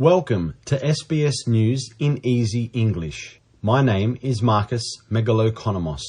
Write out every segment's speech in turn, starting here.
Welcome to SBS News in Easy English. My name is Marcus Megalokonomos.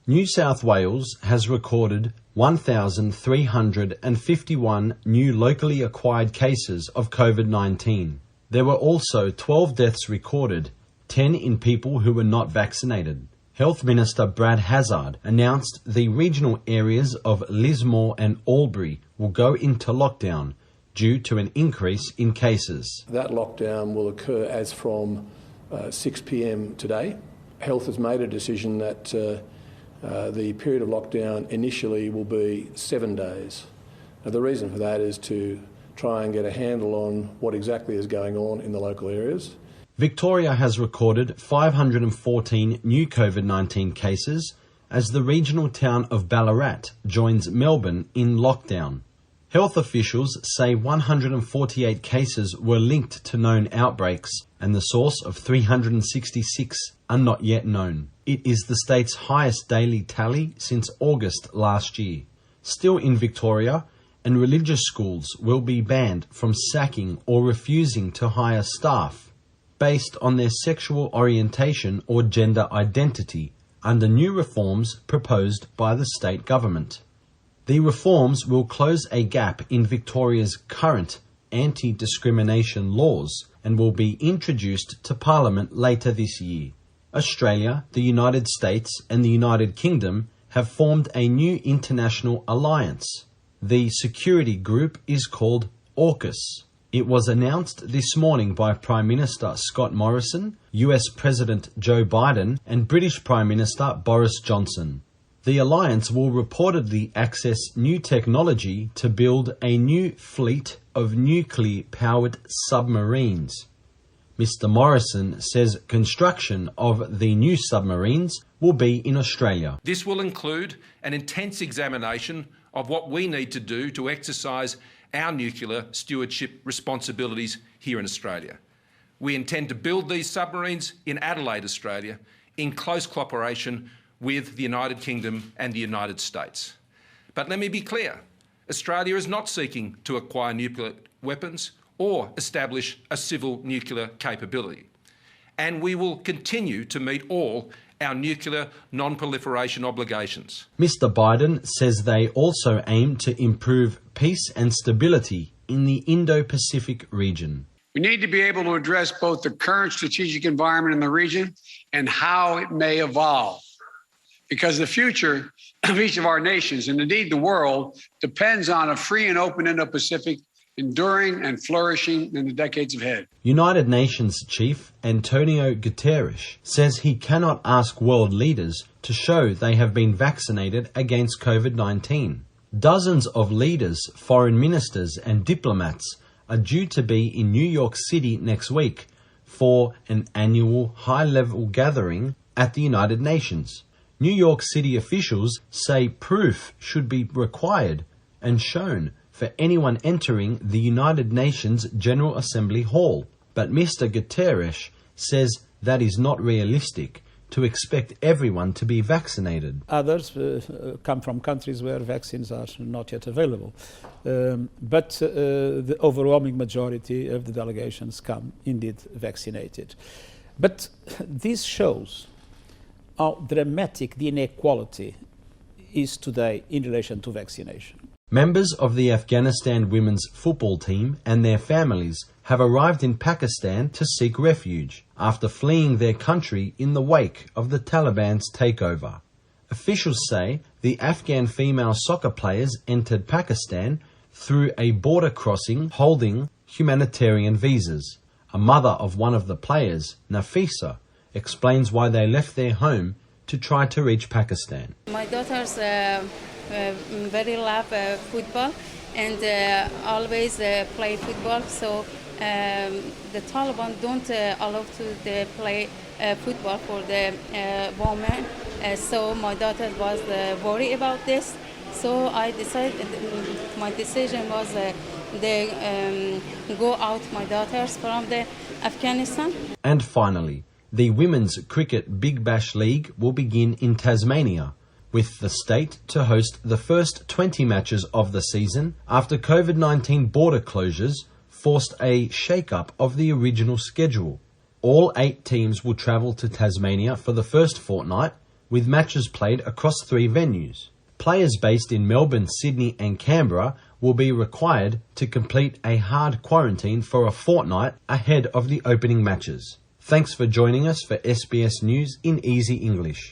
New South Wales has recorded 1,351 new locally acquired cases of COVID-19. There were also 12 deaths recorded, 10 in people who were not vaccinated. Health Minister Brad Hazzard announced the regional areas of Lismore and Albury will go into lockdown due to an increase in cases. That lockdown will occur as from 6 p.m. today. Health has made a decision that the period of lockdown initially will be 7 days. Now, the reason for that is to try and get a handle on what exactly is going on in the local areas. Victoria has recorded 514 new COVID-19 cases as the regional town of Ballarat joins Melbourne in lockdown. Health officials say 148 cases were linked to known outbreaks and the source of 366 are not yet known. It is the state's highest daily tally since August last year. Still in Victoria, and religious schools will be banned from sacking or refusing to hire staff based on their sexual orientation or gender identity under new reforms proposed by the state government. The reforms will close a gap in Victoria's current anti-discrimination laws and will be introduced to Parliament later this year. Australia, the United States and the United Kingdom have formed a new international alliance. The security group is called AUKUS. It was announced this morning by Prime Minister Scott Morrison, US President Joe Biden and British Prime Minister Boris Johnson. The alliance will reportedly access new technology to build a new fleet of nuclear-powered submarines. Mr. Morrison says construction of the new submarines will be in Australia. This will include an intense examination of what we need to do to exercise our nuclear stewardship responsibilities here in Australia. We intend to build these submarines in Adelaide, Australia, in close cooperation with the United Kingdom and the United States. But let me be clear, Australia is not seeking to acquire nuclear weapons or establish a civil nuclear capability. And we will continue to meet all our nuclear non-proliferation obligations. Mr. Biden says they also aim to improve peace and stability in the Indo-Pacific region. We need to be able to address both the current strategic environment in the region and how it may evolve. Because the future of each of our nations, and indeed the world, depends on a free and open Indo-Pacific enduring and flourishing in the decades ahead. United Nations Chief Antonio Guterres says he cannot ask world leaders to show they have been vaccinated against COVID-19. Dozens of leaders, foreign ministers and diplomats are due to be in New York City next week for an annual high-level gathering at the United Nations. New York City officials say proof should be required and shown for anyone entering the United Nations General Assembly Hall. But Mr. Guterres says that is not realistic to expect everyone to be vaccinated. Others come from countries where vaccines are not yet available. But the overwhelming majority of the delegations come indeed vaccinated. But this shows how dramatic the inequality is today in relation to vaccination. Members of the Afghanistan women's football team and their families have arrived in Pakistan to seek refuge after fleeing their country in the wake of the Taliban's takeover. Officials say the Afghan female soccer players entered Pakistan through a border crossing holding humanitarian visas. A mother of one of the players, Nafisa, explains why they left their home to try to reach Pakistan. My daughters very love football and always play football, so the Taliban don't allow to play football for the women, so my daughter was worried about this, so I decided, my decision was they go out my daughters from the Afghanistan. And finally, the Women's Cricket Big Bash League will begin in Tasmania, with the state to host the first 20 matches of the season after COVID-19 border closures forced a shake-up of the original schedule. All 8 teams will travel to Tasmania for the first fortnight, with matches played across 3 venues. Players based in Melbourne, Sydney and Canberra will be required to complete a hard quarantine for a fortnight ahead of the opening matches. Thanks for joining us for SBS News in Easy English.